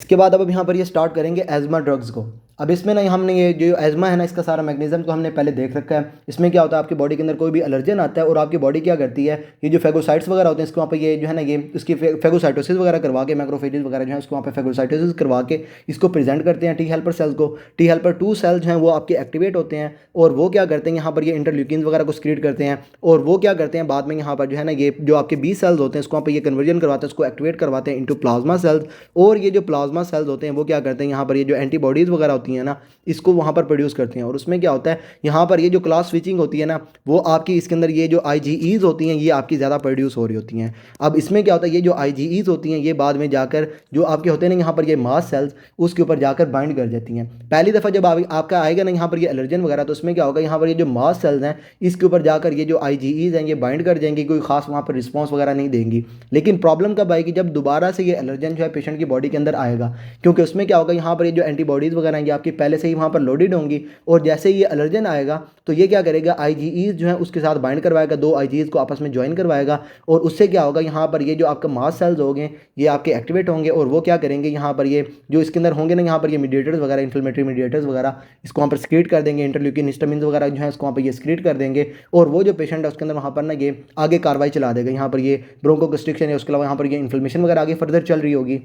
इसके बाद अब यहाँ पर ये स्टार्ट करेंगे एज़मा ड्रग्स को। अब इसमें ना हमने ये जो एज़मा है ना, इसका सारा मैकेनिज्म को हमने पहले देख रखा है। इसमें क्या होता है, आपकी बॉडी के अंदर कोई भी एलर्जन आता है और आपकी बॉडी क्या करती है, ये जो फेगोसाइट्स वगैरह होते हैं इसको वहाँ पे ये जो है ना, ये इसकी फेगोसाइटोसिस वगैरह करवा के, मैक्रोफेजेस वगैरह जो है उसको वहाँ पे फेगोसाइटोसिस करवा के इसको प्रेजेंट करते हैं टी हेल्पर सेल्स को। टी हेल्पर 2 सेल्स जो हैं वो आपके एक्टिवेट होते हैं और वो क्या करते हैं, यहाँ पर ये इंटरल्यूकिन वगैरह को सक्रीट करते हैं और वो क्या करते हैं बाद में यहाँ पर जो है ना, ये जो आपके बी सेल्स होते हैं इसको वहाँ पर ये कन्वर्जन करवाते हैं, उसको एक्टिवेट करवाते हैं इंटू प्लाज्मा सेल्स। और ये जो प्लाज्मा सेल्स होते हैं वो क्या करते हैं, यहाँ पर ये जो एंटीबॉडीज़ वगैरह होती हैं ना, इसको वहाँ पर प्रोड्यूस करते हैं। और उसमें क्या होता है, यहाँ पर ये जो क्लास स्विचिंग होती है ना, वो आपकी इसके अंदर ये जो आईजीईज होती हैं ये आपकी ज़्यादा प्रोड्यूस हो रही होती हैं। अब इसमें क्या होता है, ये जो आईजीईज होती हैं ये बाद में जाकर जो आपके होते हैं ना यहाँ पर ये मास सेल्स, उसके ऊपर जाकर बाइंड कर जाती हैं। पहली दफ़ा जब आपका आएगा ना यहाँ पर ये एलर्जन वगैरह, तो उसमें क्या होगा, यहाँ पर ये जो मास सेल्स हैं इसके ऊपर जाकर ये जो आईजीईज हैं ये बाइंड कर जाएंगी, कोई खास वहाँ पर रिस्पॉन्स वगैरह नहीं देंगी। लेकिन प्रॉब्लम कब आएगी, जब दोबारा से ये एलर्जन जो है पेशेंट की बॉडी के अंदर आएगा, क्योंकि उसमें क्या होगा, यहाँ पर ये जो एंटीबॉडीज़ वगैरह हैं ये आपकी पहले से ही वहाँ पर लोडेड होंगी और जैसे ही ये एलर्जन आएगा तो ये क्या करेगा, आईजीईज जो है उसके साथ बाइंड करवाएगा, 2 आईजीईज को आपस में ज्वाइन करवाएगा और उससे क्या होगा, यहाँ पर ये जो आपका मास सेल्स होंगे ये आपके एक्टिवेट होंगे और वो क्या करेंगे, यहाँ पर ये जो इसके अंदर होंगे ना, यहाँ पर ये मीडिएटर्स वगैरह, इन्फ्लेमेटरी मीडिएटर्स वगैरह, इसको वहाँ पर स्क्रीट कर देंगे, इंटरल्यूकिन हिस्टामिन वगैरह जो है इसको वहाँ पर ये स्क्रीट कर देंगे और वो जो पेशेंट है उसके अंदर वहाँ पर ना ये आगे कार्रवाई चला देगा। यहाँ पर ये ब्रोंकोकंस्ट्रिक्शन है, उसके अलावा यहाँ पर ये इन्फ्लेमेशन वगैरह आगे फर्दर चल रही होगी।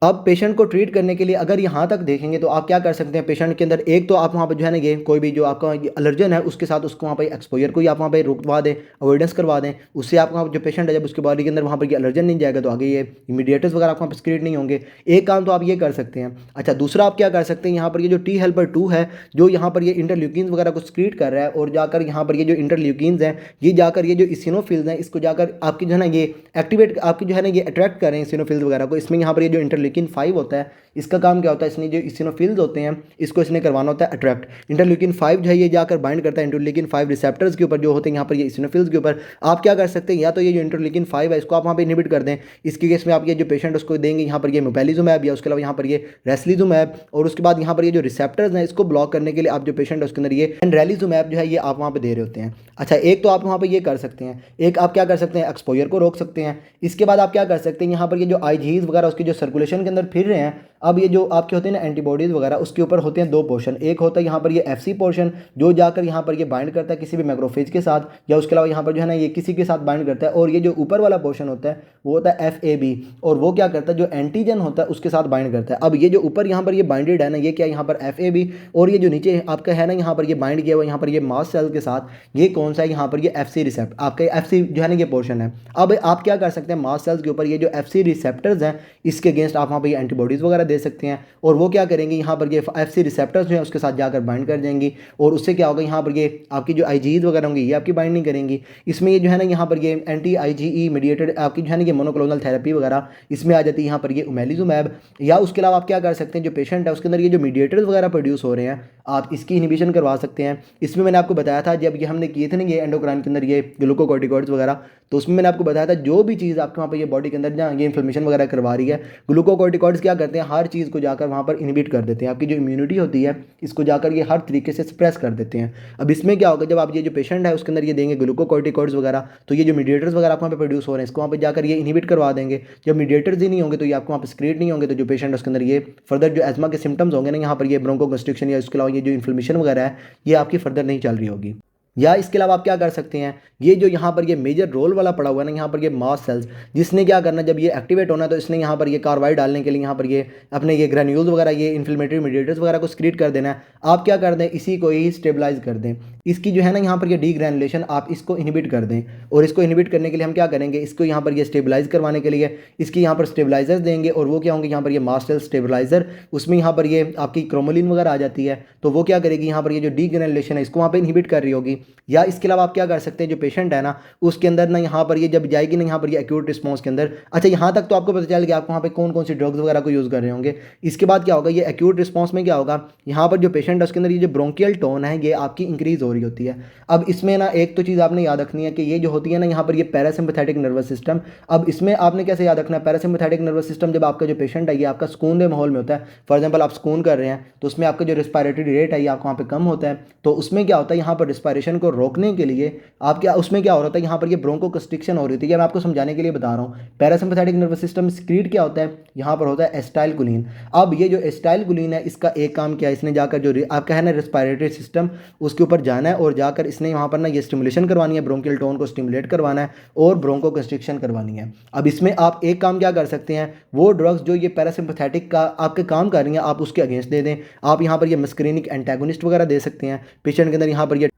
अब पेशेंट को ट्रीट करने के लिए अगर यहाँ तक देखेंगे तो आप क्या कर सकते हैं, पेशेंट के अंदर एक तो आप वहाँ पर जो है ना ये कोई भी जो आपका एलर्जन है उसके साथ उसको वहाँ पर एक्सपोजर को ही आप वहाँ पर रुकवा दें, अवॉइडेंस करवा दें। उससे आपका जो पेशेंट है जब उसके बॉडी के अंदर वहाँ पर ये एलर्जन नहीं जाएगा तो आगे ये इमीडिएटर्स वगैरह आपको वहाँ पर स्क्रीट नहीं होंगे। एक काम तो आप ये कर सकते हैं। अच्छा, दूसरा आप क्या कर सकते हैं, यहाँ पर ये जो टी हेल्पर 2 है जो यहाँ पर ये इंटरल्यूकिन्स वगैरह को स्क्रीट कर रहा है और जाकर यहाँ पर ये जो इंटरल्यूकिन्स हैं ये जाकर ये जो इसिनोफिल्स हैं इसको जाकर आपकी जो है ना ये एक्टिवेट, आपकी जो है ना ये अट्रैक्ट कर रहे हैं इसिनोफिल्स वगैरह को। इसमें यहाँ पर ये जो इंटरल्यूकिन 5 होता है इसका काम क्या होता है, इसने जो इसिनोफिल्स होते हैं इसको इसने करवाना होता है अट्रैक्ट। इंटरल्यूकिन 5 जो है ये जाकर बाइंड करता है इंटरल्यूकिन 5 रिसेप्टर्स के ऊपर जो होते हैं यहाँ पर ये इसिनोफिल्स के ऊपर। आप क्या कर सकते हैं, या तो ये जो इंटरल्यूकिन 5 है इसको आप वहाँ पे इनहिबिट कर दें। इसके केस में आप ये जो पेशेंट उसको देंगे यहाँ पर ये मोपेलिजुमैब या उसके अलावा यहाँ पर ये रेसलिजुमैब, और उसके बाद यहाँ पर ये जो रिसेप्टर्स हैं इसको ब्लॉक करने के लिए आप जो पेशेंट है उसके अंदर ये रेलिजुमैब जो है ये आप वहाँ पर दे रहे होते हैं। अच्छा, एक तो आप वहाँ पर ये कर सकते हैं, एक आप क्या कर सकते हैं, एक्सपोजर को रोक सकते हैं। इसके बाद आप क्या कर सकते हैं, यहाँ पर ये जो आईजीईज वगैरह उसकी जो सर्कुलेशन के अंदर फिर रहे हैं, अब ये जो आपके होते हैं ना एंटीबॉडीज़ वगैरह उसके ऊपर होते हैं 2 पोर्शन। एक होता है यहाँ पर ये एफसी पोर्शन जो जाकर यहाँ पर ये बाइंड करता है किसी भी मैक्रोफेज के साथ, या उसके अलावा यहाँ पर जो है ना ये किसी के साथ बाइंड करता है। और ये जो ऊपर वाला पोर्शन होता है वो होता है एफएबी, और वो क्या करता है, जो एंटीजन होता है उसके साथ बाइंड करता है। अब ये जो ऊपर यहाँ पर ये बाइंडेड है ना, ये क्या यहाँ पर एफएबी, और ये जो नीचे आपका है ना यहाँ पर ये बाइंड किया हुआ यहाँ पर ये मास सेल के साथ, ये कौन सा है, यहाँ पर ये एफसी रिसेप्ट, आपका एफसी जो है ना ये पोर्शन है। अब आप क्या कर सकते हैं, मास सेल्स के ऊपर ये जो एफसी रिसेप्टर्स हैं इसके अगेंस्ट आप वहाँ पर ये एंटीबॉडीज़ वगैरह दे सकते हैं और वो क्या करेंगे, यहाँ पर ये एफसी रिसेप्टर्स जो है उसके साथ जाकर बाइंड कर जाएंगी और उससे क्या होगा, यहाँ पर ये आपकी जो आईजीईज वगैरह होंगी ये आपकी बाइंड नहीं करेंगी। इसमें ये जो है ना यहाँ पर ये एंटी आईजीई मीडिएटेड आपकी जो है ना ये मोनोक्लोनल थेरेपी वगैरह इसमें आ जाती है यहाँ पर ये ओमेलिजुमैब। या उसके अलावा आप क्या कर सकते हैं, जो पेशेंट है उसके अंदर ये जो मीडिएटर्स वगैरह प्रोड्यूस हो रहे हैं आप इसकी इनिबिशन करवा सकते हैं। इसमें मैंने आपको बताया था जब ये हमने किए थे ना ये एंडोक्राइन के अंदर ये ग्लूकोकॉर्टिकॉइड्स वगैरह, तो उसमें मैंने आपको बताया था जो भी चीज़ आपके वहाँ पर ये बॉडी के अंदर जहाँ ये इन्फ्लेमेशन वगैरह करवा रही है, ग्लूकोकॉर्टिकॉइड्स क्या करते हैं, हर चीज़ को जाकर वहाँ पर इनहिबिट कर देते हैं। आपकी जो इम्यूनिटी होती है इसको जाकर ये हर तरीके से सप्रेस कर देते हैं। अब इसमें क्या होगा, जब आप ये जो पेशेंट है उसके अंदर ये देंगे ग्लूकोकॉर्टिकॉइड्स वगैरह, तो ये जो मीडिएटर्स वगैरह आपको वहाँ पे प्रोड्यूस हो रहे हैं इसको वहाँ पे जाकर ये इनहिबिट करवा देंगे। जब मीडिएटर्स ही नहीं होंगे तो ये आपको वहाँ पे स्क्रीट नहीं होंगे, तो जो पेशेंट उसके अंदर ये फर्दर जो एस्मा के सिम्टम्स होंगे ना, यहाँ पर ये ब्रोंकोकंस्ट्रिक्शन या इसके अलावा ये जो इन्फ्लेमेशन वगैरह है ये आपकी फर्दर नहीं चल रही होगी। या इसके अलावा आप क्या कर सकते हैं, ये जो यहाँ पर ये मेजर रोल वाला पड़ा हुआ है ना यहाँ पर ये मास सेल्स, जिसने क्या करना जब ये एक्टिवेट होना है तो इसने यहाँ पर ये कार्बाइड डालने के लिए यहाँ पर ये अपने ये ग्रेन्यूल्स वगैरह ये इन्फ्लेमेटरी मीडिएटर्स वगैरह को स्क्रीट कर देना है। आप क्या कर दें, इसी को ही स्टेबलाइज कर दें। इसकी जो है ना यहाँ पर ये डीग्रैनुलेशन आप इसको इनहिबिट कर दें, और इसको इनहिबिट करने के लिए हम क्या करेंगे, इसको यहाँ पर ये स्टेबलाइज करवाने के लिए इसकी यहाँ पर स्टेबलाइजर्स देंगे, और वो क्या होंगे यहाँ पर ये मास्ट सेल स्टेबलाइजर, उसमें यहाँ पर ये आपकी क्रोमोलिन वगैरह आ जाती है, तो वो क्या करेगी यहाँ पर ये जो डीग्रैनुलेशन है इसको वहाँ पर इनहिबिट कर रही होगी। या इसके अलावा आप क्या कर सकते हैं, जो पेशेंट है ना उसके अंदर ना यहाँ पर ये जब जाएगी ना यहाँ पर ये एक्यूट रिस्पॉन्स के अंदर, अच्छा यहाँ तक तो आपको पता चल गया आप वहाँ पे कौन कौन सी ड्रग्स वगैरह को यूज़ कर रहे होंगे। इसके बाद क्या होगा, ये एक्यूट रिस्पॉन्स में क्या होगा, यहाँ पर जो पेशेंट है उसके अंदर ये जो ब्रोंकियल टोन है ये आपकी इंक्रीज हो रही होती है। अब इसमें ना एक तो चीज़ आपने याद रखनी है कि ये जो होती है ना यहाँ पर ये पैरासिम्पैथेटिक नर्वस सिस्टम, अब इसमें आपने कैसे याद रखना है, पैरासिम्पैथेटिक नर्वस सिस्टम जब आपका जो पेशेंट है ये आपका सुकून दे माहौल में होता है, फॉर एग्जाम्पल आप सुकून कर रहे हैं तो उसमें आपका जो रिस्पायरेटरी रेट है ये आपको वहाँ पे कम होता है, तो उसमें क्या होता है यहाँ पर रिस्पायरेशन कंस्ट्रिक्शन को रोकने के लिए आप क्या उसमें क्या हो रहा था, यहाँ पर ये ब्रोंको कंस्ट्रिक्शन हो रही थी। ये मैं आपको समझाने के लिए बता रहा हूँ। पैरासिम्पैथेटिक नर्वस सिस्टम सिक्रीट क्या होता है, यहाँ पर होता है एसिटाइलकोलिन। अब ये जो एसिटाइलकोलिन है इसका एक काम क्या है, इसने जाकर जो आपका है ना रेस्पिरेटरी सिस्टम उसके ऊपर जाना है और जाकर इसने यहाँ पर ना ये स्टिमुलेशन करवानी है, ब्रोंकियल टोन को स्टिमुलेट करवाना है और ब्रोंको कंस्ट्रिक्शन करवानी है। अब इसमें आप एक काम क्या कर सकते हैं, वो ड्रग्स जो ये पैरासिम्पैथेटिक का आपके काम कर रही हैं आप उसके अगेंस्ट दे दें। आप यहाँ पर ये मस्करीनिक एंटागोनिस्ट वगैरह दे सकते हैं पेशेंट के अंदर, यहाँ पर ये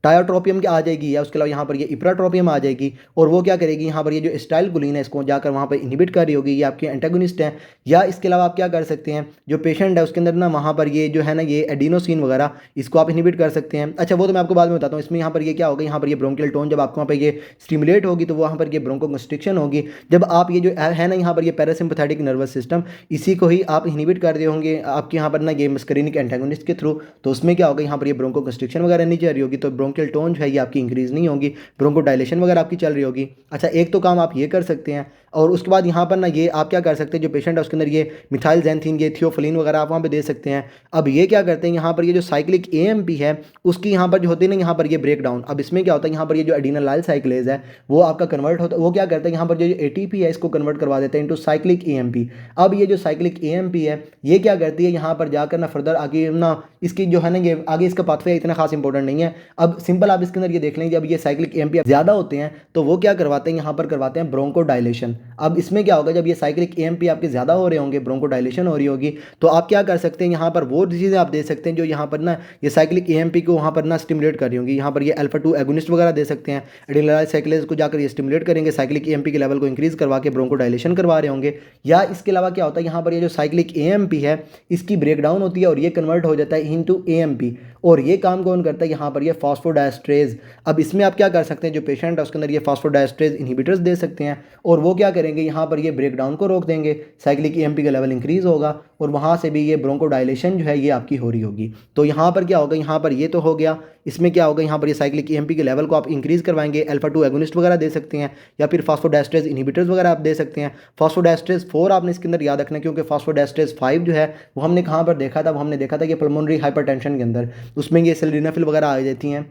टायोट्रोपियम की आ जाएगी या उसके अलावा यहाँ पर ये इप्राट्रोपियम आ जाएगी। और वो क्या करेगी, यहाँ पर ये जो एसिटाइलकोलिन है इसको जाकर वहाँ पर इनहिबिट कर रही होगी, ये आपके एंटागोनिस्ट हैं। या इसके अलावा आप क्या कर सकते हैं, जो पेशेंट है उसके अंदर ना वहाँ पर ये जो है ना ये एडिनोसिन वगैरह इसको आप इनहिबिट कर सकते हैं। अच्छा वो तो मैं आपको बाद में बताता हूँ। इसमें यहाँ पर ये क्या होगा, यहाँ पर ये ब्रोंकियल टोन जब आपको वहाँ पर ये स्टिमुलेट होगी तो वहाँ पर ये ब्रोंको कंस्ट्रिक्शन होगी। जब आप ये जो है ना यहाँ पर ये पैरासिम्पैथेटिक नर्वस सिस्टम इसी को ही आप इनहिबिट कर रहे होंगे आपके यहाँ पर ना ये मस्करीनिक एंटागोनिस्ट के थ्रू, तो उसमें क्या होगा, यहाँ पर ये ब्रोंको कंस्ट्रिक्शन वगैरह नहीं चल रही होगी, तो ब्रोंकियल टोन जो है ये इंक्रीज नहीं होगी, ब्रोंको डायलेशन वगैरह आपकी चल रही होगी। अच्छा एक तो काम आप ये कर सकते हैं। और उसके बाद यहाँ पर ना ये आप क्या कर सकते हैं, जो पेशेंट है उसके अंदर ये मिथाइल ज़ैंथीन ये थियोफिलिन वगैरह आप वहाँ पे दे सकते हैं। अब ये क्या करते हैं, यहाँ पर ये जो साइक्लिक एएमपी है उसकी यहाँ पर जो होती है ना यहाँ पर ये ब्रेक डाउन। अब इसमें क्या होता है, यहाँ पर ये जो एडिनालाइल साइक्लेज है वो आपका कन्वर्ट होता है, वो क्या करता है यहाँ पर जो एटीपी है इसको कन्वर्ट करवा देते हैं इनटू साइक्लिक एएमपी। अब ये जो साइक्लिक एएमपी है ये क्या करती है, यहाँ पर जाकर ना फर्दर आगे ना इसकी जो है ना ये आगे इसका पाथवे इतना खास इंपॉर्टेंट नहीं है। अब सिंपल आप इसके अंदर ये देख लेंगे, अब ये साइक्लिक एएमपी ज़्यादा होते हैं तो वो क्या करवाते हैं, यहाँ पर करवाते हैं ब्रोंको डायलेशन। अब इसमें क्या होगा, जब ये साइक्लिक एएमपी आपके ज़्यादा हो रहे होंगे, ब्रोंको डायलेशन हो रही होगी, तो आप क्या कर सकते हैं, यहाँ पर वो चीज़ें आप दे सकते हैं जो यहाँ पर ना ये साइक्लिक एएमपी को वहाँ पर ना स्टिमुलेट कर रही होंगी। यहाँ पर ये अल्फा 2 एगोनिस्ट वगैरह दे सकते हैं, एडिनालाइल साइक्लेज को जाकर ये स्टिमुलेट करेंगे, साइक्लिक एएमपी के लेवल को इंक्रीज करवा के ब्रोंको डायलेशन करवा रहे होंगे। या इसके अलावा क्या होता है, यहाँ पर ये जो साइक्लिक एएमपी है इसकी ब्रेकडाउन होती है और ये कन्वर्ट हो जाता है इनटू एएमपी। और ये काम कौन करता है, यहाँ पर ये फॉस्फोडाइस्ट्रेज। अब इसमें आप क्या कर सकते हैं, जो पेशेंट है उसके अंदर ये फॉस्फोडाइस्ट्रेज इनहिबिटर्स दे सकते हैं और वो क्या करेंगे, यहाँ पर ये ब्रेकडाउन को रोक देंगे, साइक्लिक एएमपी का लेवल इंक्रीज होगा और वहाँ से भी ये ब्रोंको डायलेशन जो है ये आपकी हो रही होगी। तो यहाँ पर क्या होगा, यहाँ पर ये तो हो गया, इसमें क्या होगा, यहाँ पर ये साइक्लिक एएमपी के लेवल को आप इंक्रीज करवाएंगे, अल्फा 2 एगोनिस्ट वगैरह दे सकते हैं या फिर फॉस्फोडाइस्ट्रेज इनहिबिटर्स वगैरह आप दे सकते हैं। फॉस्फोडाइस्ट्रेज 4 आपने इसके अंदर याद रखना है, क्योंकि फॉस्फोडाइस्ट्रेज 5 जो है वो हमने कहाँ पर देखा था, वो हमने देखा था कि पल्मोनरी हाइपरटेंशन के अंदर, उसमें ये सिल्डेनाफिल वगैरह आ जाती हैं।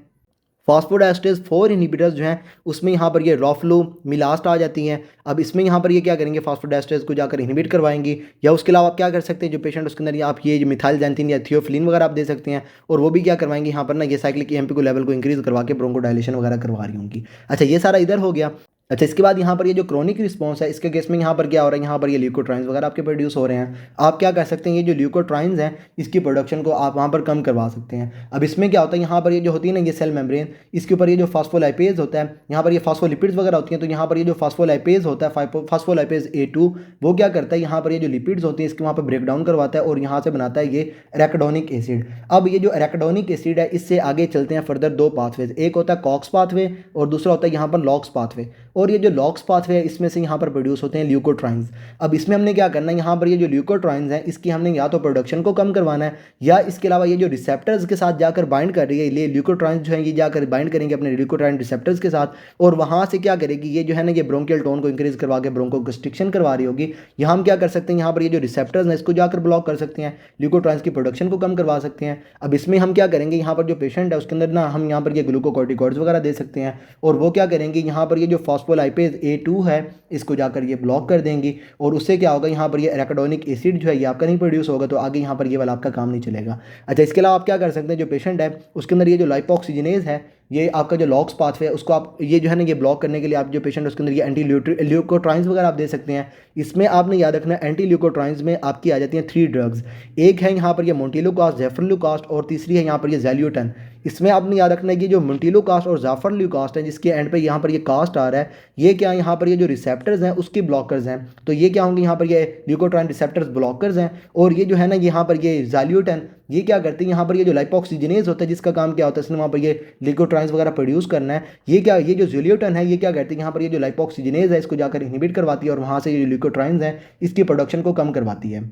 फॉस्फोडाइस्ट्रेज 4 इनहिबिटर्स जो हैं उसमें यहाँ पर ये रॉफ्लो मिलास्ट आ जाती हैं। अब इसमें यहाँ पर ये क्या करेंगे, फॉस्फोडाइस्ट्रेज को जाकर इनहिबिट करवाएंगी। या उसके अलावा आप क्या कर सकते हैं, जो पेशेंट उसके अंदर आप ये मिथाइल ज़ैंथीन या थियोफिलिन वगैरह आप दे सकते हैं और वो भी क्या करवाएंगे, यहाँ पर ना ये साइक्लिक एएमपी को लेवल को इंक्रीज करवा के ब्रोंको डायलेशन वगैरह करवा रही होंगी। अच्छा ये सारा इधर हो गया। अच्छा इसके बाद यहाँ पर ये जो क्रोनिक रिस्पॉन्स है इसके केस में यहाँ पर क्या हो रहा है, यहाँ पर ये ल्यूकोट्राइन्स वगैरह आपके प्रोड्यूस हो रहे हैं। आप क्या कर सकते हैं, ये जो ल्यूकोट्राइन्स हैं इसकी प्रोडक्शन को आप वहाँ पर कम करवा सकते हैं। अब इसमें क्या होता है, यहाँ पर ये जो होती है ना ये सेल मेम्ब्रेन, इसके ऊपर ये जो फॉस्फोलाइपेज होता है, यहाँ पर ये फॉस्फोलिपिड्स वगैरह होती हैं, तो यहाँ पर ये जो फॉस्फोलाइपेज होता है फॉस्फोलाइपेज A2 वो क्या करता है, यहाँ पर ये जो लिपिड्स होती हैं इसके वहाँ पर ब्रेक डाउन करवाता है और यहाँ से बनाता है ये एराकिडोनिक एसिड। अब ये जो एराकिडोनिक एसिड है इससे आगे चलते हैं फर्दर दो पाथवेज, एक होता है कॉक्स पाथवे और दूसरा होता है यहाँ पर लॉक्स पाथवे। और ये जो लॉक्स पाथवे है इसमें से यहाँ पर प्रोड्यूस होते हैं ल्यूकोट्राइन्स। अब इसमें हमने क्या करना है, यहाँ पर ये जो ल्यूकोट्राइन्स हैं इसकी हमने या तो प्रोडक्शन को कम करवाना है या इसके अलावा ये जो रिसेप्टर्स के साथ जाकर बाइंड कर रही है, ये ल्यूकोट्राइन्स जो है ये जाकर बाइंड करेंगे अपने ल्यूकोट्राइन रिसेप्टर्स के साथ और वहाँ से क्या करेगी, ये जो है ना ये ब्रोंकियल टोन को इंक्रीज करवा के ब्रोंको कंस्ट्रिक्शन करवा रही होगी। यहाँ हम क्या कर सकते हैं, यहाँ पर ये जो रिसेप्टर्स हैं इसको जाकर ब्लॉक कर सकते हैं, ल्यूकोट्राइन्स की प्रोडक्शन को कम करवा सकते हैं। अब इसमें हम क्या करेंगे, यहाँ पर जो पेशेंट है उसके अंदर ना हम यहाँ पर ये ग्लूकोकॉर्टिकॉइड्स वगैरह दे सकते हैं और वो क्या करेंगे, यहाँ पर ये जो फॉस्फोलाइपेज A2 है इसको जाकर ये ब्लॉक कर देंगी और उससे क्या होगा, यहाँ पर ये एराकिडोनिक एसिड जो है ये आपका नहीं प्रोड्यूस होगा, तो आगे यहाँ पर ये वाला आपका काम नहीं चलेगा। अच्छा इसके अलावा आप क्या कर सकते हैं, जो पेशेंट है उसके अंदर ये जो लाइपोक्सिजिनेज है ये आपका जो लॉक्स पाथवे है उसको आप ये जो है ना ये ब्लॉक करने के लिए आप जो पेशेंट उसके अंदर ये एंटी ल्यूकोट्राइन्स वगैरह आप दे सकते हैं। इसमें आपने याद रखना है एंटी ल्यूकोट्राइन्स में आपकी आ जाती हैं 3 ड्रग्स, एक है यहाँ पर ये मोंटेलुकास्ट ज़ेफरल्यूकास्ट और तीसरी है यहाँ पर ये ज़ैल्यूटन। इसमें आपने याद रखना है कि जो मोंटेलुकास्ट और ज़ेफरल्यूकास्ट है जिसके एंड पे यहाँ पर ये कास्ट आ रहा है, ये क्या है, यहाँ पर ये जो रिसेप्टर्स हैं उसकी ब्लॉकर्स हैं, तो ये क्या होंगे, यहाँ पर ये ल्यूकोट्राइन रिसेप्टर्स ब्लॉकर्स हैं। और ये जो है ना यहाँ पर ये ज़ैल्यूटन ये क्या करते हैं, यहाँ पर ये जो लाइपोक्सिजिनेज होता है जिसका काम क्या होता है, इसने वहाँ पर ये ल्यूकोट्राइन्स वगैरह प्रोड्यूस करना है, ये क्या ये जो ज़ैल्यूटन है ये क्या करती है, यहाँ पर ये जो लाइपोक्सिजिनेज है इसको जाकर इनहिबिट करवाती है और वहाँ से ये जो ल्यूकोट्राइन्स हैं इसकी प्रोडक्शन को कम करवाती है।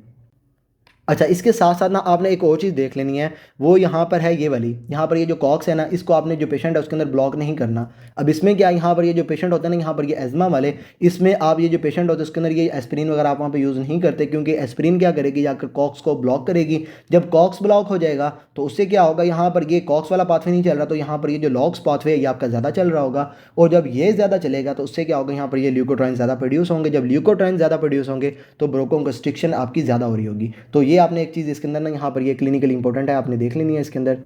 अच्छा, इसके साथ साथ ना आपने एक और चीज़ देख लेनी है, वो यहाँ पर है ये वाली, यहाँ पर ये जो कॉक्स है ना, इसको आपने जो पेशेंट है उसके अंदर ब्लॉक नहीं करना। अब इसमें क्या है, यहाँ पर ये जो पेशेंट होता है ना, यहाँ पर ये एज़मा वाले, इसमें आप ये जो पेशेंट होते हैं उसके अंदर ये एस्पिरिन वगैरह आप वहाँ पे यूज़ नहीं करते, क्योंकि एस्पिरिन क्या करेगी, जाकर कॉक्स को ब्लॉक करेगी। जब कॉक्स ब्लॉक हो जाएगा तो उससे क्या होगा, यहाँ पर ये कॉक्स वाला पाथवे नहीं चल रहा, तो यहाँ पर ये जो लॉक्स पाथवे है ये आपका ज़्यादा चल रहा होगा। और जब ये ज़्यादा चलेगा तो उससे क्या होगा, यहाँ पर ये ल्यूकोट्राइन ज़्यादा प्रोड्यूस होंगे। जब ल्यूकोट्राइन ज़्यादा प्रोड्यूस होंगे तो ब्रोंकोकंस्ट्रिक्शन आपकी ज़्यादा हो रही होगी। तो ये आपने एक चीज़ इसके अंदर ना, यहाँ पर ये क्लिनिकली इंपॉर्टेंट है, आपने देख लेनी है इसके अंदर।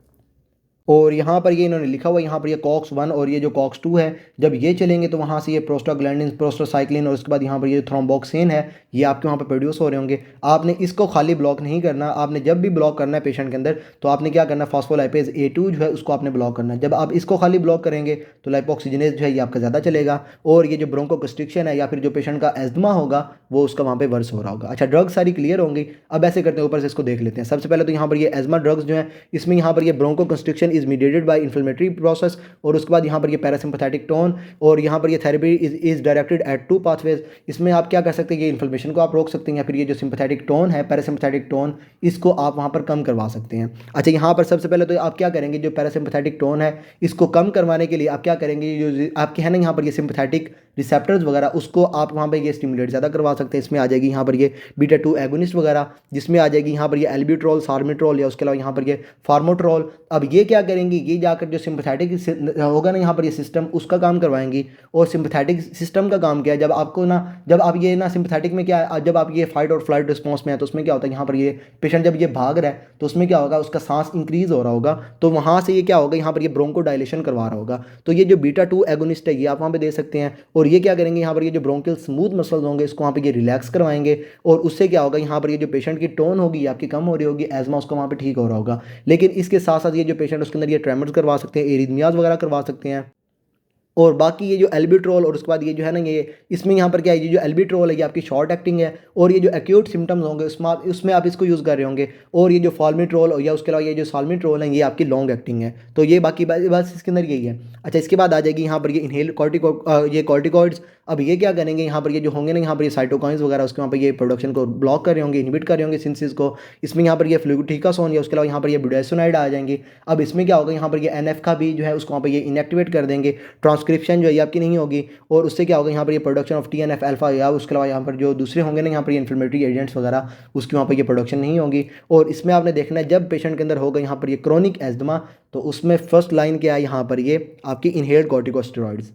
और यहाँ पर ये इन्होंने लिखा हुआ है, यहाँ पर ये कॉक्स 1 और ये जो कॉक्स 2 है, जब ये चलेंगे तो वहाँ से ये प्रोस्टाग्लैंडिन, प्रोस्टासाइक्लिन और उसके बाद यहाँ पर ये थ्रोम्बोक्सिन है, ये आपके वहाँ पर प्रोड्यूस हो रहे होंगे। आपने इसको खाली ब्लॉक नहीं करना, आपने जब भी ब्लॉक करना है पेशेंट के अंदर तो आपने क्या करना है, फॉस्फोलाइपेज A2 जो है उसको आपने ब्लॉक करना है। जब आप इसको खाली ब्लॉक करेंगे तो लाइपोक्सिजनेज जो है ये आपका ज़्यादा चलेगा, और ये जो ब्रोंकोकंस्ट्रिक्शन है या फिर जो पेशेंट का एस्थमा होगा वो उसका वहाँ पे वर्स हो रहा होगा। अच्छा, ड्रग्स सारी क्लियर होंगी। अब ऐसे करते हैं, ऊपर से इसको देख लेते हैं। सबसे पहले तो यहाँ पर ये एस्थमा ड्रग्स जो है, इसमें यहाँ पर ये bronchoconstriction is mediated by inflammatory process, और उसके बाद यहाँ पर ये पैरासिम्पैथेटिक टोन, और यहाँ पर ये therapy is directed eight 2 pathways. इसमें आप क्या कर सकते हैं, ये इन्फ्लेमेशन को आप रोक सकते हैं, या फिर ये जो सिंपैथेटिक टोन है, पैरासिम्पैथेटिक टोन, इसको आप वहाँ पर कम करवा सकते हैं। अच्छा, यहाँ पर सबसे पहले तो आप क्या करेंगे, जो पैरासिम्पैथेटिक टोन है इसको कम करवाने के लिए आप क्या करेंगे, जो आपके है ना यहाँ पर ये सिंपैथेटिक रिसेप्टर्स वगैरह, उसको आप वहाँ पर ये स्टिमुलेट ज़्यादा करवा सकते हैं। इसमें आ जाएगी यहाँ पर ये बीटा 2 एगोनिस्ट वगैरह, जिसमें आ जाएगी यहाँ पर ये एल्ब्यूट्रॉल, सार्बिट्रॉल, या उसके अलावा यहाँ पर ये फार्मोट्रॉल। अब ये क्या करेंगी, ये जाकर जो सिंपैथेटिक होगा ना यहाँ पर ये सिस्टम, उसका काम करवाएंगी। और सिंपैथेटिक सिस्टम का काम क्या है, जब आपको ना, जब आप ये ना सिंपैथेटिक में क्या है, जब आप ये फाइट और फ्लाइट रिस्पॉन्स में है तो उसमें क्या होता है, यहाँ पर ये पेशेंट जब ये भाग रहा है तो उसमें क्या होगा, उसका सांस इंक्रीज हो रहा होगा, तो वहाँ से ये क्या होगा, यहाँ पर ये ब्रोंको डायलेशन करवा रहा होगा। तो ये जो बीटा 2 एगोनिस्ट है ये आप वहाँ पे दे सकते हैं। और ये क्या करेंगे, यहाँ पर ये जो ब्रोंकियल स्मूथ मसल्स होंगे इसको वहाँ पे ये रिलैक्स करवाएंगे, और उससे क्या होगा, यहाँ पर ये जो पेशेंट की टोन होगी ये आपकी कम हो रही होगी, एजमा उसका वहाँ पे ठीक हो रहा होगा। लेकिन इसके साथ साथ ये जो पेशेंट उसके अंदर ये ट्रेमर्स करवा सकते हैं, एरिथमियाज वगैरह करवा सकते हैं। और बाकी ये जो एल्बिट्रोल और उसके बाद ये जो है ना, ये इसमें यहाँ पर क्या है, ये जो एल्बिट्रोल है ये आपकी शॉर्ट एक्टिंग है, और ये जो एक्यूट सिम्टम्स होंगे उसमें आप इसको यूज़ कर रहे होंगे। और ये जो फॉर्मिट्रोल या उसके अलावा ये जो साल्मिट्रोल है ये आपकी लॉन्ग एक्टिंग है। तो ये बाकी बस इसके अंदर यही है। अच्छा, इसके बाद आ जाएगी यहाँ पर ये इनहेल ये कॉर्टिकॉइड्स। अब ये क्या करेंगे, यहाँ पर ये जो होंगे ना, यहाँ पर ये साइटोकाइंस वगैरह उसके वहाँ पर ये प्रोडक्शन को ब्लॉक कर रहे होंगे, इनहिबिट कर रहे होंगे सिंथेसिस को। इसमें यहाँ पर ये फ्लूटिकासोन या उसके अलावा यहाँ पर ये बुडाइसोनाइड आ जाएंगे। अब इसमें क्या होगा, यहाँ पर ये NF का भी जो है उसको वहाँ पर ये इनएक्टिवेट कर देंगे, ट्रांसक्रिप्शन जो है ये आपकी नहीं होगी। और उससे क्या होगा, यहाँ पर ये प्रोडक्शन ऑफ TNF अल्फा, या उसके अलावा यहाँ पर जो दूसरे होंगे ना, यहाँ पर ये इन्फ्लेमेटरी एजेंट्स वगैरह, उसकी वहाँ पर ये प्रोडक्शन नहीं होगी। और इसमें आपने देखना है, जब पेशेंट के अंदर होगा यहाँ पर ये क्रोनिक एस्थमा, तो उसमें फर्स्ट लाइन क्या है, यहाँ पर ये आपकी इनहेल्ड कॉर्टिकोस्टेरॉइड्स।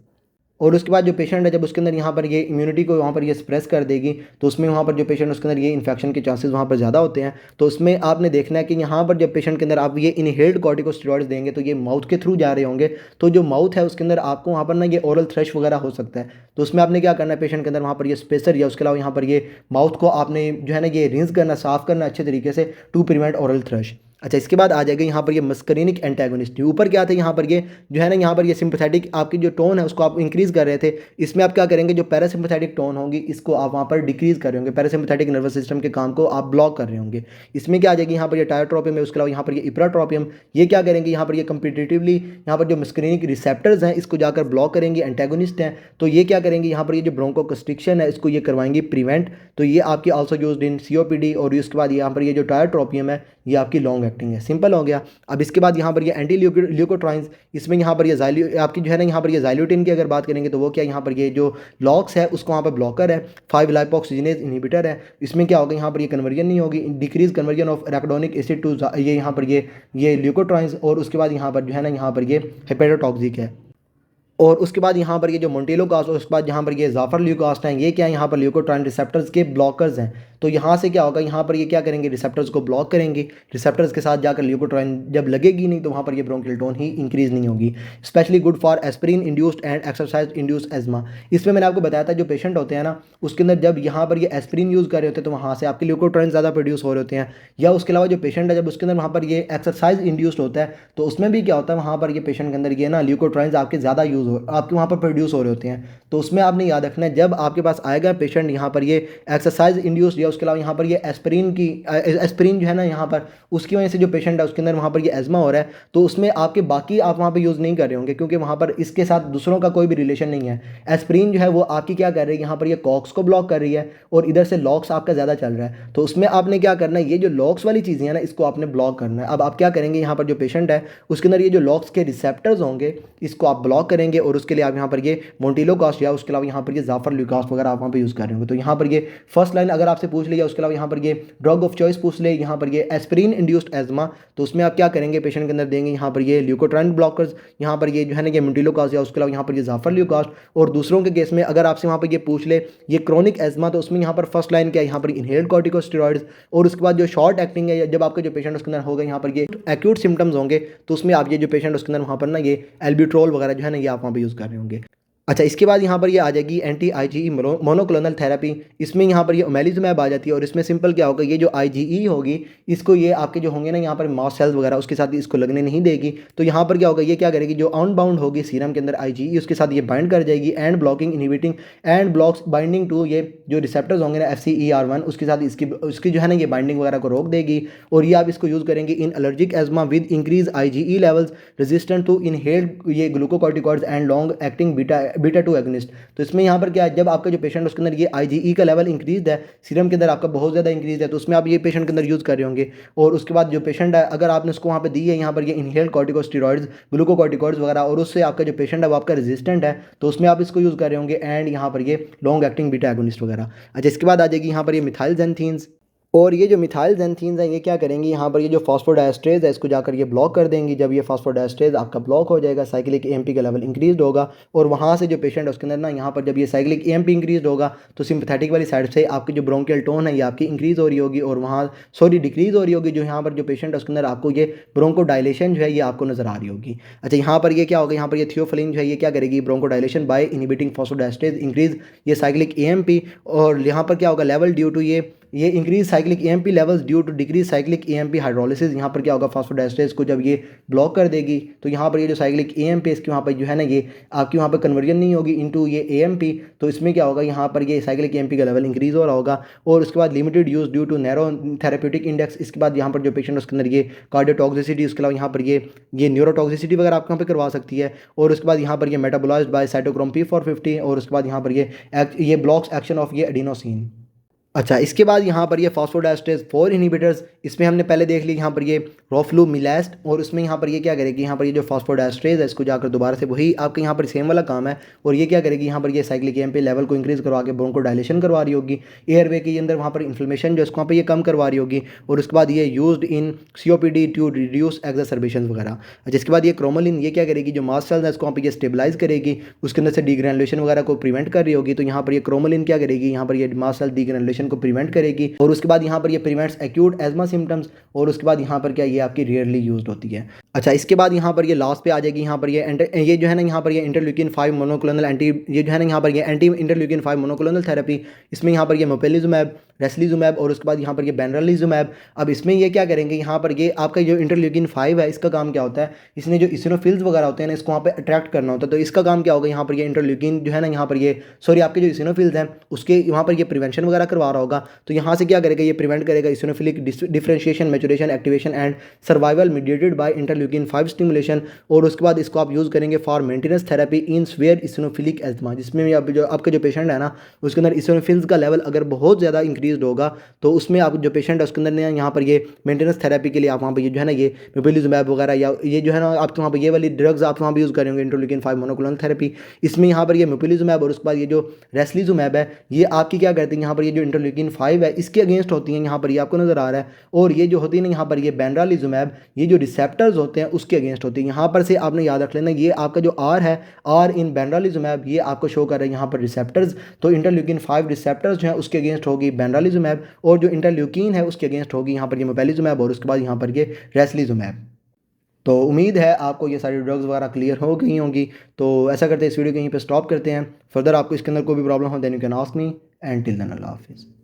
और उसके बाद जो पेशेंट है, जब उसके अंदर यहाँ पर ये इम्यूनिटी को वहाँ पर ये स्प्रेस कर देगी, तो उसमें वहाँ पर जो पेशेंट उसके अंदर ये इन्फेक्शन के चांसेस वहाँ पर ज़्यादा होते हैं। तो उसमें आपने देखना है कि यहाँ पर जब पेशेंट के अंदर आप ये इनहेल्ड कॉर्टिकोस्टेरॉइड्स देंगे तो ये माउथ के थ्रू जा रहे होंगे। तो जो माउथ है उसके अंदर आपको वहाँ पर ना ये ओरल थ्रश वगैरह हो सकता है। तो उसमें आपने क्या करना है, पेशेंट के अंदर वहाँ पर ये स्पेसर या उसके अलावा यहाँ पर ये माउथ को आपने जो है ना ये रिंस करना, साफ़ करना अच्छे तरीके से, टू प्रिवेंट ओरल थ्रश। अच्छा, इसके बाद आ जाएगा यहाँ पर ये मस्करीनिक एंटागोनिस्ट। ऊपर क्या थे, यहाँ पर ये जो है ना, यहाँ पर ये सिंपैथेटिक आपकी जो टोन है उसको आप इंक्रीज़ कर रहे थे। इसमें आप क्या करेंगे, जो पैरासिम्पैथेटिक टोन होंगी इसको आप वहाँ पर डिक्रीज़ कर रहे होंगे, पैरासिम्पैथेटिक नर्वस सिस्टम के काम को आप ब्लॉक कर रहे होंगे। इसमें क्या आ जाएगी, यहाँ पर ये टायोट्रोपियम है, उसके अलावा यहाँ पर ये इप्राट्रोपियम। ये क्या करेंगे, यहाँ पर ये कंपिटिटिवली यहाँ पर जो मस्करीनिक रिसेप्टर्स हैं इसको जाकर ब्लॉक करेंगे, एंटागोनिस्ट हैं। तो ये क्या करेंगे, यहाँ पर ये जो ब्रोंकोकंस्ट्रिक्शन है इसको ये करवाएंगे प्रिवेंट। तो ये आपकी आल्सो यूज्ड इन COPD। और उसके बाद यहाँ पर ये जो टायोट्रोपियम है ये आपकी लॉन्ग एक्टिंग है। सिंपल हो गया। अब इसके बाद यहाँ पर ये एंटी ल्यूकोट्राइंस, इसमें यहाँ पर ये आपकी जो है ना, यहाँ पर ये ज़ाइल्यूटिन की अगर बात करेंगे तो वो क्या, यहाँ पर ये जो लॉक्स है उसको वहाँ पर ब्लॉकर है, 5-लाइपोक्सिजेनेज इनहिबिटर है। इसमें क्या होगा, यहाँ पर ये कन्वर्जन नहीं होगी, decrease conversion of arachidonic acid to ये यहाँ पर ये ल्यूकोट्राइंस। और उसके बाद यहाँ पर जो है ना, यहाँ पर ये हेपेटोटॉक्सिक है। और उसके बाद यहाँ पर ये जो मोंटेलोकास्ट और उसके बाद यहाँ पर ये जाफर ल्यूकास्ट हैं, ये क्या है, यहाँ पर ल्यूकोट्राइन रिसेप्टर्स के ब्लॉकर्स हैं। तो यहाँ से क्या होगा, यहाँ पर ये क्या करेंगे, रिसेप्टर्स को ब्लॉक करेंगे। रिसेप्टर्स के साथ जाकर ल्यूकोट्राइन जब लगेगी नहीं तो वहाँ पर ये ब्रोंकियल टोन ही इंक्रीज़ नहीं होगी। Specially good for aspirin induced and exercise induced asthma. इसमें मैंने आपको बताया था जो पेशेंट होते हैं ना, उसके अंदर जब यहाँ पर ये एस्पिरिन यूज़ कर रहे होते हैं तो वहाँ से आपके ल्यूकोट्राइन ज़्यादा प्रोड्यूस हो रहे होते हैं। या उसके अलावा जो पेशेंट है जब उसके अंदर वहाँ पर ये एक्सरसाइज इंड्यूस्ड होता है तो उसमें भी क्या होता है, वहाँ पर ये पेशेंट के अंदर ये ना ल्यूकोट्राइंस आपके ज़्यादा यूज़ हो आपके वहाँ पर प्रोड्यूस हो रहे होते हैं। तो उसमें आपने याद रखना है, जब आपके पास आएगा पेशेंट यहाँ पर ये एक्सरसाइज इंड्यूस्ड या उसके अलावा यहाँ पर ये एस्पिरिन जो है ना यहाँ पर, उसकी वजह से जो पेशेंट है उसके अंदर वहाँ पर ये एज़मा हो रहा है, तो उसमें आपके बाकी आप वहाँ पर यूज़ नहीं कर रहे होंगे, क्योंकि वहाँ पर इसके साथ दूसरों का कोई भी रिलेशन नहीं है। एस्पिरिन जो है वो आपकी क्या कर रही है, यहाँ पर ये कॉक्स को ब्लॉक कर रही है और इधर से लॉक्स आपका ज़्यादा चल रहा है, तो उसमें आपने क्या करना है, ये जो लॉक्स वाली चीज़ें हैं ना इसको आपने ब्लॉक करना है। अब आप क्या करेंगे, यहाँ पर जो पेशेंट है उसके अंदर ये जो लॉक्स के रिसेप्टर्स होंगे इसको आप ब्लॉक करेंगे, और उसके लिए आप यहाँ पर ये मोंटिलोकास्ट या उसके अलावा यहाँ पर ये जाफर ल्यूकास्ट वगैरह आप वहाँ पर यूज़ कर रहे होंगे। तो यहाँ पर ये फर्स्ट लाइन अगर आपसे पूछ लिया, उसके अलावा यहाँ पर ये ड्रग ऑफ चॉइस पूछ ले, यहाँ पर ये एस्पिरिन इंड्यूस्ड एजमा, तो उसमें आप क्या करेंगे, पेशेंट के अंदर देंगे यहाँ पर ये ल्यूकोट्राइन ब्लॉकर्स, यहाँ पर ये जो है ना ये मोंटिलोकास्ट या उसके अलावा यहाँ पर ये जाफर ल्यूकास्ट। और दूसरों के केस में अगर आपसे वहाँ पर ये पूछ ले ये क्रोनिक एजमा, तो उसमें यहाँ पर फर्स्ट लाइन क्या है, यहाँ पर इनहेल्ड कॉर्टिकोस्टेरॉइड्स, और उसके बाद जो शॉर्ट एक्टिंग है जब आपके जो पेशेंट उसके अंदर होगा यहाँ पर ये एक्यूट सिम्टम्स होंगे, तो उसमें आप ये जो पेशेंट उसके अंदर वहाँ पर ना ये एल्ब्यूट्रोल वगैरह जो है ना ये आप वहाँ पर यूज़ कर रहे होंगे। अच्छा, इसके बाद यहाँ पर ये आ जाएगी एंटी आईजीई मोनोक्लोनल थेरेपी। इसमें यहाँ पर ये ओमेलिजुमैब आ जाती है, और इसमें सिंपल क्या होगा, ये जो आईजीई होगी इसको ये आपके जो होंगे ना यहाँ पर मास्ट सेल्स वगैरह उसके साथ इसको लगने नहीं देगी, तो यहाँ पर क्या होगा, ये क्या करेगी, जो अनबाउंड होगी सीरम के अंदर आईजीई उसके साथ ये बाइंड कर जाएगी and blocking inhibiting and blocks binding to ये जो रिसेप्टर्स होंगे ना FcER1 उसके साथ इसकी जो है ना ये बाइंडिंग वगैरह को रोक देगी, और ये आप इसको यूज़ करेंगे in allergic asthma with increase IgE levels resistant to inhaled ये glucocorticoids and long acting beta 2 agonist. तो इसमें यहाँ पर क्या है, जब आपका जो पेशेंट उसके अंदर ये आईजीई का लेवल इंक्रीज है सीरम के अंदर आपका बहुत ज़्यादा इंक्रीज है, तो उसमें आप ये पेशेंट के अंदर यूज़ कर रहे होंगे। और उसके बाद जो पेशेंट है अगर आपने उसको वहाँ पे दी है यहाँ पर ये इनहेल्ड कॉर्टिकोस्टेरॉइड्स ग्लूकोकॉर्टिकॉइड्स वगैरह, और उससे आपका जो पेशेंट है वो आपका रेजिस्टेंट है, तो उसमें आप इसको यूज़ कर रहे होंगे, एंड यहाँ पर ये लॉन्ग एक्टिंग बीटा एगोनिस्ट वगैरह। अच्छा, इसके बाद आ जाएगी यहाँ पर ये मिथाइल ज़ैंथीन्स, और ये जो मिथाइल ज़ैंथीन्स हैं ये क्या करेंगी, यहाँ पर ये जो फॉस्फोडाइस्ट्रेज है इसको जाकर ये ब्लॉक कर देंगी। जब ये फॉस्फोडाइस्ट्रेज आपका ब्लॉक हो जाएगा, साइक्लिक AMP का लेवल इंक्रीज होगा, और वहाँ से जो पेशेंट है उसके अंदर ना यहाँ पर जब ये साइक्लिक AMP इंक्रीज होगा तो सिंपैथेटिक वाली साइड से आपकी जो ब्रोंकियल टोन है ये आपकी इंक्रीज हो रही होगी, और वहाँ डिक्रीज हो रही होगी, जो यहाँ पर जो पेशेंट है उसके अंदर आपको ये ब्रोंकोडाइलेशन जो है ये आपको नजर आ रही होगी। अच्छा, यहाँ पर ये क्या होगा, यहाँ पर ये थियोफिलिन जो है ये क्या करेगी, bronchodilation by inhibiting phosphodiesterase increase ये साइक्लिक AMP, और यहाँ पर क्या होगा, लेवल ड्यू टू ये increase cyclic AMP levels due to decrease cyclic AMP hydrolysis. यहाँ पर क्या होगा, फॉस्फोडाइस्ट्रेज को जब ये ब्लॉक कर देगी तो यहाँ पर ये जो साइक्लिक AMP इसकी वहाँ पर जो है ना ये आपकी वहाँ पर कन्वर्जन नहीं होगी इनटू ये AMP, तो इसमें क्या होगा, यहाँ पर ये साइक्लिक AMP का लेवल इंक्रीज हो रहा होगा। और उसके बाद limited use due to narrow therapeutic index, इसके बाद यहाँ पर जो पेशेंट उसके अंदर ये कार्डियोटॉक्सिसिटी, उसके अलावा यहाँ पर ये न्यूरोटॉक्सिसिटी वगैरह आप यहाँ पर करवा सकती है। और उसके बाद यहाँ पर ये मेटाबोलाइज्ड बाय साइटोक्रोम P450, और उसके बाद यहाँ पर ये ब्लॉक्स एक्शन ऑफ ये एडिनोसिन। अच्छा, इसके बाद यहाँ पर ये फॉस्फोडाइस्ट्रेज 4 इनहिबिटर्स, इसमें हमने पहले देख ली यहाँ पर ये रोफ्लुमिलास्ट, और उसमें यहाँ पर ये क्या करेगी, यहाँ पर ये जो फॉस्फोडाइस्ट्रेज है इसको जाकर दोबारा से वही आपके यहाँ पर सेम वाला काम है, और ये क्या करेगी, यहाँ पर ये साइक्लिक AMP लेवल को इंक्रीज करवा के ब्रोंकोडाइलेशन करवा रही होगी, एयरवे के अंदर वहाँ पर इन्फ्लेमेशन जो इसको वहाँ पर ये कम करवा रही होगी, और उसके बाद ये used in COPD to reduce exacerbation वगैरह। अच्छा, इसके बाद ये क्रोमोलिन ये क्या करेगी, जो मास्ट सेल्स है इसको वहाँ पर ये स्टेबलाइज करेगी, उसके अंदर से डीग्रेनुलेशन वगैरह को प्रिवेंट कर रही होगी, तो यहाँ पर ये क्रोमोलिन क्या करेगी, यहाँ पर ये मास्ट सेल डीग्रेनुलेशन को प्रिवेंट करेगी, और उसके बाद यहाँ पर ये प्रिवेंट्स एक्यूट एजमा सिम्टम्स, और उसके बाद यहाँ पर क्या ये आपकी रेयरली यूज्ड होती है। अच्छा, इसके बाद यहाँ पर ये लास्ट पे आ जाएगी, यहाँ पर ये जो है ना यहाँ पर ये इंटरल्यूकिन 5 मोनोक्लोनल ये जो है ना यहाँ पर ये एंटी इंटरल्यूकिन 5 मोनोक्लोनल थेरेपी, इसमें यहाँ पर ये मोपेलिजुमैब, रेसलीजुमैब, और उसके बाद यहाँ पर ये बेनरलीजुमैब। अब इसमें ये क्या करेंगे, यहाँ पर ये आपका जो इंटरल्यूकिन 5 है इसका काम क्या होता है, इसने जो इसिनोफिल्स वगैरह होते हैं ना इसको वहाँ पे अट्रैक्ट करना होता है, तो इसका काम क्या होगा, यहाँ पर ये इंटरल्यूकिन जो है ना यहाँ पर ये आपके जो इसिनोफिल्स हैं उसके वहाँ पर ये प्रिवेंशन वगैरह करवा रहा होगा, तो यहाँ से क्या करेगा, ये प्रिवेंट करेगा eosinophilic differentiation, maturation, activation and survival mediated by interleukin 5 stimulation. और उसके बाद इसको आप यूज़ करेंगे for maintenance therapy in severe eosinophilic asthma, जिसमें जो आपका जो पेशेंट है ना उसके अंदर इसिनोफिल्स का लेवल अगर बहुत ज़्यादा इंक्रीज होगा, तो उसमें आप जो पेशेंट है उसके अंदर ने यहाँ पर ये मेंटेनेंस थेरेपी के लिए आप वहाँ पर ये जो है ना ये मोपेलिजुमैब वगैरह या ये जो है ना आपके वहाँ पर ये वाली ड्रग्स आप वहाँ पर यूज़ करेंगे इंटरल्यूकिन 5 मोनोक्लोनल थेरेपी। इसमें यहाँ पर ये मोपेलिजुमैब और उसके बाद ये जो रेसलीजुमैब है ये आपकी क्या करती है, यहाँ पर ये जो इंटरल्यूकिन 5 है इसके अगेंस्ट होती हैं, यहाँ पर ये आपको नजर आ रहा है, और ये जो होती है ना यहाँ पर ये बेनरालिजुमैब ये जो रिसेप्टर्स होते हैं उसके अगेंस्ट होती है। यहाँ पर से आपने याद रख लेना, ये आपका जो R है, R इन बेनरालिजुमैब ये आपको शो कर रहा है यहाँ पर रिसेप्टर्स, तो इंटरल्यूकिन 5 रिसेप्टर्स जो हैं उसके अगेंस्ट होगी बेनरालिजुमैब, और जो इंटरल्यूकिन है उसके अगेंस्ट होगी यहाँ पर ये मोपेलिजुमैब, और उसके बाद यहाँ पर ये रेसलीजुमैब। तो उम्मीद है आपको ये सारी ड्रग्स वगैरह क्लियर हो गई होंगी। तो ऐसा करते हैं इस वीडियो को यहीं पे स्टॉप करते हैं। फर्दर आपको इसके अंदर कोई भी प्रॉब्लम हो then you can ask me, and till then अल्लाह हाफिज़।